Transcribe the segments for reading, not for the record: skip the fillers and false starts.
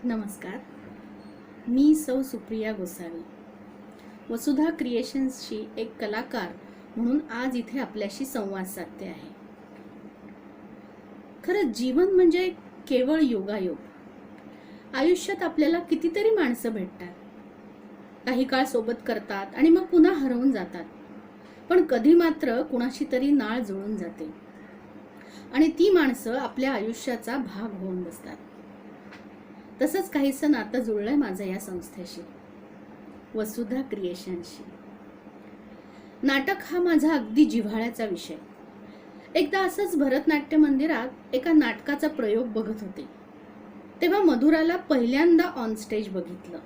नमस्कार. मी सौ सुप्रिया गोसावी, वसुधा क्रिएशन्सची एक कलाकार म्हणून आज इथे आपल्याशी संवाद साधते आहे. खरं जीवन म्हणजे केवळ योगायोग. आयुष्यात आपल्याला कितीतरी माणसं भेटतात, काही काळ सोबत करतात आणि मग पुन्हा हरवून जातात. पण कधी मात्र कुणाशी तरी नाळ जुळून जाते आणि ती माणसं आपल्या आयुष्याचा भाग होऊन बसतात. तसंच काहीसं नातं जुळलंय माझं या संस्थेशी, वसुधा क्रिएशन्सशी. नाटक हा माझा अगदी जिव्हाळ्याचा विषय. एकदा असंच भरतनाट्य मंदिरात एका नाटकाचा प्रयोग बघत होते, तेव्हा मधुराला पहिल्यांदा ऑन स्टेज बघितलं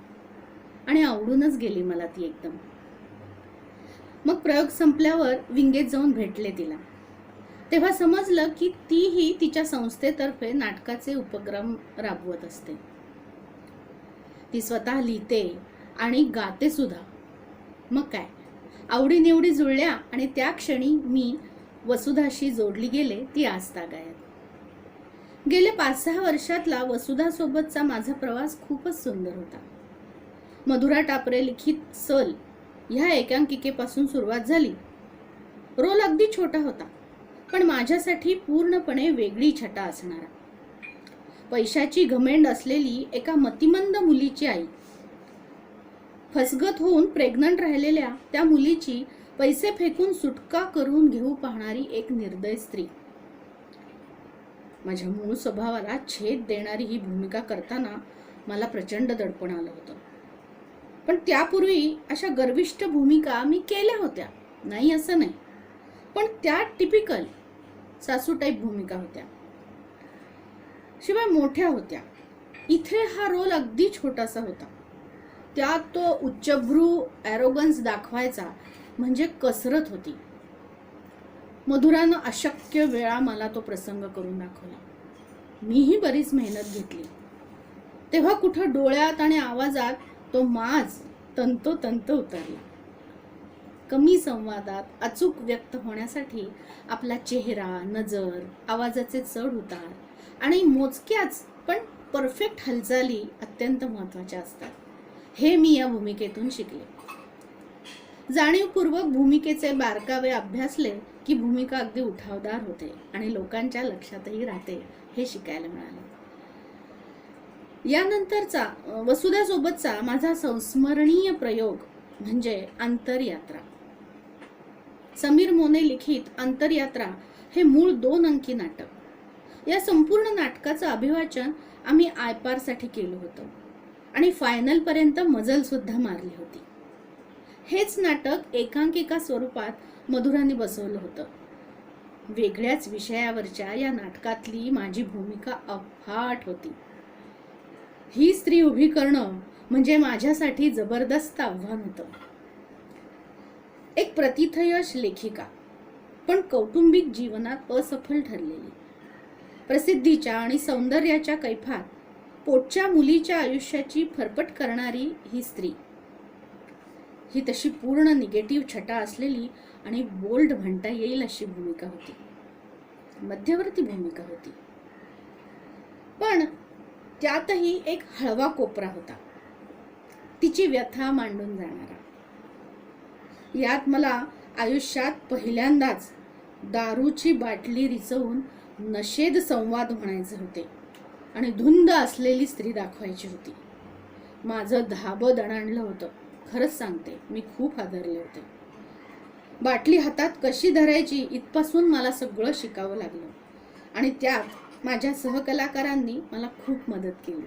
आणि आवडूनच गेली मला ती एकदम. मग प्रयोग संपल्यावर विंगेत जाऊन भेटले तिला. तेव्हा समजलं की तीही तिच्या संस्थेतर्फे नाटकाचे उपक्रम राबवत असते. ती स्वतः लिहिते आणि गाते सुद्धा. मग काय, आवडीनिवडी जुळल्या आणि त्या क्षणी मी वसुधाशी जोडली गेले ती आजतागायत. गेले 5-6 वर्षातला वसुधासोबतचा माझा प्रवास खूपच सुंदर होता. मधुरा टापरे लिखित सल ह्या एकांकिकेपासून सुरुवात झाली. रोल अगदी छोटा होता, पण माझ्यासाठी पूर्णपणे वेगळी छटा असणारा. पैशाची घमेंड असलेली एका मतिमंद मुलीची आई, फसगत होऊन प्रेग्नंट राहिलेल्या त्या मुलीची पैसे फेकून सुटका करून घेऊ पाहणारी एक निर्दय स्त्री. माझ्या मूळ स्वभावाला छेद देणारी ही भूमिका करताना मला प्रचंड दडपण आलं होतं. पण त्यापूर्वी अशा गर्विष्ठ भूमिका मी केल्या होत्या, नाही असं नाही, पण त्या टिपिकल सासू टाईप भूमिका होत्या, शिवाय मोठ्या होत्या. इथे हा रोल अगदी छोटासा होता. त्यात तो उच्चभ्रू ॲरोगन्स दाखवायचा म्हणजे कसरत होती. मधुरानं अशक्य वेळा मला तो प्रसंग करून दाखवला. मीही बरीच मेहनत घेतली. तेव्हा कुठं डोळ्यात आणि आवाजात तो माज तंतोतंत उतरला. कमी संवादात अचूक व्यक्त होण्यासाठी आपला चेहरा, नजर, आवाजाचे चढ उतार आणि मोजक्याच पण परफेक्ट हालचाली अत्यंत महत्त्वाच्या असतात. हे मी या भूमिकेतून शिकले. जाणीवपूर्वक भूमिकेचे बारकावे अभ्यासले की भूमिका अगदी उठावदार होते आणि लोकांच्या लक्षातही राहते, हे शिकायला मिळाले. यानंतरचा वसुधासोबतचा माझा संस्मरणीय प्रयोग म्हणजे अंतरयात्रा. समीर मोने लिखित अंतरयात्रा हे मूळ 2 अंकी नाटक. या संपूर्ण नाटकाचं अभिवाचन आम्ही आयपारसाठी केलं होतं आणि फायनल पर्यंत मजल सुद्धा मारली होती. हेच नाटक एकांकिका स्वरूपात मधुराने बसवलं होतं. वेगळ्याच विषयावरच्या या नाटकातली माझी भूमिका अफाट होती. ही स्त्री उभी करणं म्हणजे माझ्यासाठी जबरदस्त आव्हान होतं. एक प्रतिथयश लेखिका, पण कौटुंबिक जीवनात असफल ठरलेली. प्रसिद्धीच्या आणि सौंदर्याच्या कैफात पोटच्या मुलीच्या आयुष्याची फरफट करणारी ही स्त्री. ही तशी पूर्ण निगेटिव्ह छटा असलेली आणि बोल्ड म्हणता येईल अशी भूमिका होती. मध्यवर्ती भूमिका होती, पण त्यातही एक हळवा कोपरा होता, तिची व्यथा मांडून जाणारा. यात मला आयुष्यात पहिल्यांदाच दारूची बाटली रिचवून नशेद संवाद म्हणायचे होते आणि धुंद असलेली स्त्री दाखवायची होती. माझं धाबं दणाणलं होतं. खरंच सांगते, मी खूप हादरले होते. बाटली हातात कशी धरायची इथपासून मला सगळं शिकावं लागलं आणि त्यात माझ्या सहकलाकारांनी मला खूप मदत केली.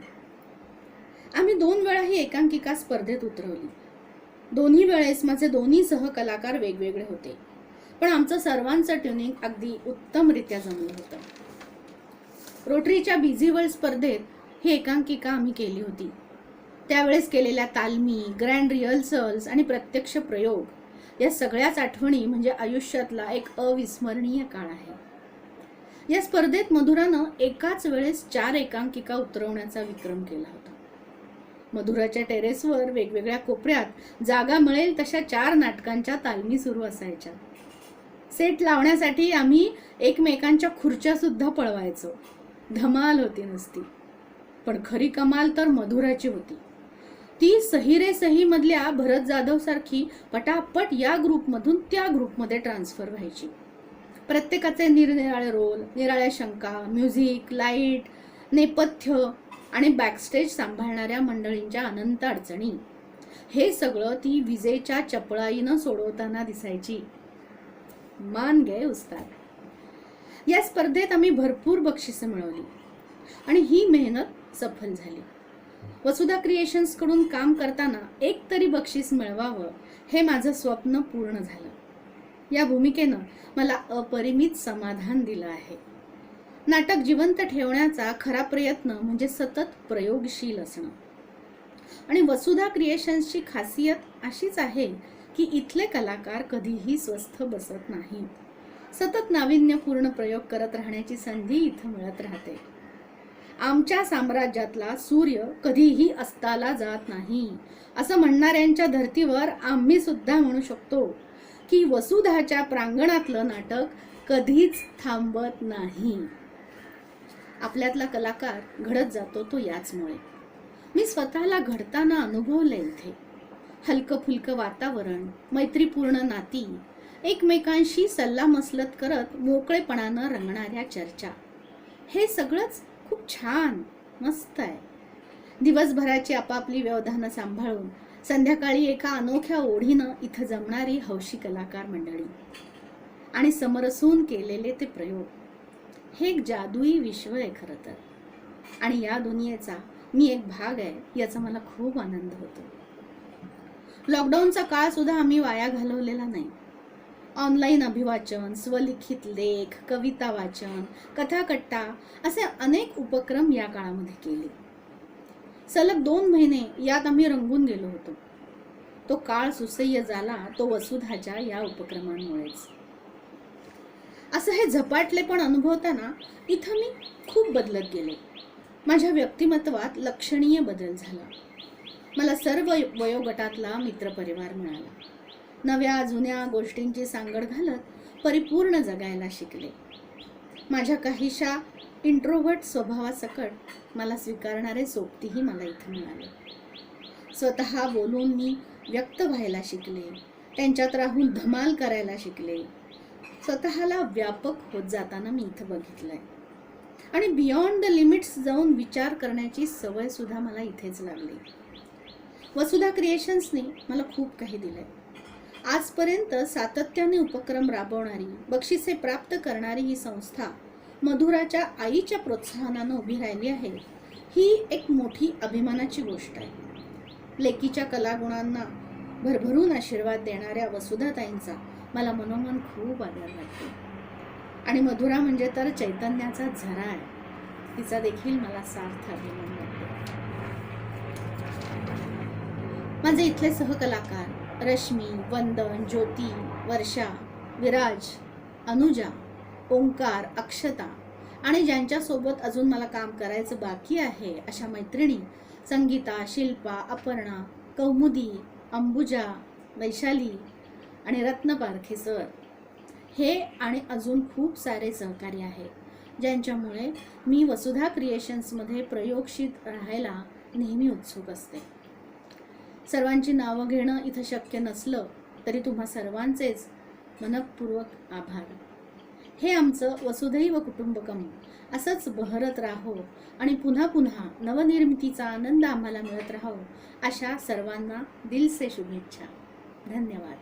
आम्ही 2 वेळा ही एकांकिका स्पर्धेत उतरवली. दोन्ही वेळेस माझे दोन्ही सहकलाकार वेगवेगळे होते, पण आमचं सर्वांचं ट्युनिंग अगदी उत्तमरित्या जमलं होतं. रोटरीच्या बिझी वर्ल्ड स्पर्धेत ही एकांकिका आम्ही केली होती. त्यावेळेस केलेल्या तालमी, ग्रँड रिहर्सल्स आणि प्रत्यक्ष प्रयोग या सगळ्याच आठवणी म्हणजे आयुष्यातला एक अविस्मरणीय काळ आहे. या स्पर्धेत मधुरानं एकाच वेळेस 4 एकांकिका उतरवण्याचा विक्रम केला होता. मधुराच्या टेरेसवर वेगवेगळ्या कोपऱ्यात जागा मिळेल तशा 4 नाटकांच्या तालमी सुरू असायच्या. सेट लावण्यासाठी आम्ही एकमेकांच्या खुर्च्या सुद्धा पळवायचो. धमाल होती नुसती. पण खरी कमाल तर मधुराची होती. ती सही रे सही मधल्या भरत जाधव सारखी पटापट या ग्रुपमधून त्या ग्रुपमध्ये ट्रान्सफर व्हायची. प्रत्येकाचे निरनिराळे रोल, निराळ्या शंका, म्युझिक, लाईट, नेपथ्य आणि बॅकस्टेज सांभाळणाऱ्या मंडळींच्या अनंत अडचणी, हे सगळं ती विजेच्या चपळाईनं सोडवताना दिसायची. मान गए उस्ताद. या स्पर्धेत आम्ही भरपूर बक्षिसं मिळवली आणि ही मेहनत सफल झाली. वसुधा क्रिएशन्स कडून काम करताना एक तरी बक्षीस मिळवावं हे माझं स्वप्न पूर्ण झालं. या भूमिकेनं मला अपरिमित समाधान दिलं आहे. नाटक जिवंत ठेवण्याचा खरा प्रयत्न म्हणजे सतत प्रयोगशील असणं. आणि वसुधा क्रिएशन्सची खासियत अशीच आहे की इथले कलाकार कधीही स्वस्थ बसत नाहीत. सतत नाविन्यपूर्ण प्रयोग करत राहण्याची संधी इथं मिळत राहते. आमच्या साम्राज्यातला सूर्य कधीही अस्ताला जात नाही असं म्हणणाऱ्यांच्या धर्तीवर आम्ही सुद्धा म्हणू शकतो की वसुधाच्या प्रांगणातलं नाटक कधीच थांबत नाही. आपल्यातला कलाकार घडत जातो तो याचमुळे. मी स्वतःला घडताना अनुभवलंय इथे. हलकं फुलकं वातावरण, मैत्रीपूर्ण नाती, एकमेकांशी सल्लामसलत करत मोकळेपणानं रंगणाऱ्या चर्चा, हे सगळंच खूप छान मस्त आहे. दिवसभराची आपापली व्यवधानं सांभाळून संध्याकाळी एका अनोख्या ओढीनं इथं जमणारी हौशी कलाकार मंडळी आणि समरसून केलेले ते प्रयोग, हे एक जादुई विश्व आहे खरं तर. आणि या दुनियेचा मी एक भाग आहे याचा मला खूप आनंद होतो. लॉकडाऊनचा काळ सुद्धा आम्ही वाया घालवलेला नाही. ऑनलाईन अभिवाचन, स्वलिखित लेख, कविता वाचन, कथाकट्टा असे अनेक उपक्रम या काळामध्ये केले. सलग 2 महिने यात आम्ही रंगून गेलो होतो. तो काळ सुसह्य झाला तो वसुधाच्या या उपक्रमांमुळेच. असं हे झपाटलेपण अनुभवताना इथं मी खूप बदलत गेले. माझ्या व्यक्तिमत्वात लक्षणीय बदल झाला. मला सर्व वयोगटातला मित्रपरिवार मिळाला. नव्या जुन्या गोष्टींची सांगड घालत परिपूर्ण जगायला शिकले. माझ्या काहीशा इंट्रोव्हर्ट स्वभावासकट मला स्वीकारणारे सोबतीही मला इथं मिळाले. स्वतः बोलून मी व्यक्त व्हायला शिकले. त्यांच्यात राहून धमाल करायला शिकले. स्वतःला व्यापक होत जाताना मी इथं बघितलंय. आणि बियॉन्ड द लिमिट्स जाऊन विचार करण्याची सवय सुद्धा मला इथेच लागली. वसुधा क्रिएशन्सने मला खूप काही दिलंय. आजपर्यंत सातत्याने उपक्रम राबवणारी, बक्षिसे प्राप्त करणारी ही संस्था मधुराच्या आईच्या प्रोत्साहनानं उभी राहिली आहे, ही एक मोठी अभिमानाची गोष्ट आहे. लेकीच्या कलागुणांना भरभरून आशीर्वाद देणाऱ्या वसुधाताईंचा मला मनोमन खूप आदर वाटतो. आणि मधुरा म्हणजे तर चैतन्याचा झरा आहे. तिचा देखील मला सार्थ अभिमान वाटतो. माझे इथले सहकलाकार रश्मी, वंदन, ज्योती, वर्षा, विराज, अनुजा, ओंकार, अक्षता आणि ज्यांच्यासोबत अजून मला काम करायचं बाकी आहे अशा मैत्रिणी संगीता, शिल्पा, अपर्णा, कौमुदी, अंबुजा, वैशाली आणि रत्न पारखे सर, हे आणि अजून खूप सारे सहकारी आहेत ज्यांच्यामुळे मी वसुधा क्रिएशन्समध्ये प्रयोगशील राहायला नेहमी उत्सुक असते. सर्वांची नावं घेणं इथं शक्य नसलं तरी तुम्हा सर्वांचेच मनःपूर्वक आभार. हे आमचं वसुधैव कुटुंबकम असंच बहरत राहो आणि पुन्हा पुन्हा नवनिर्मितीचा आनंद आम्हाला मिळत राहो अशा सर्वांना दिल से शुभेच्छा. धन्यवाद.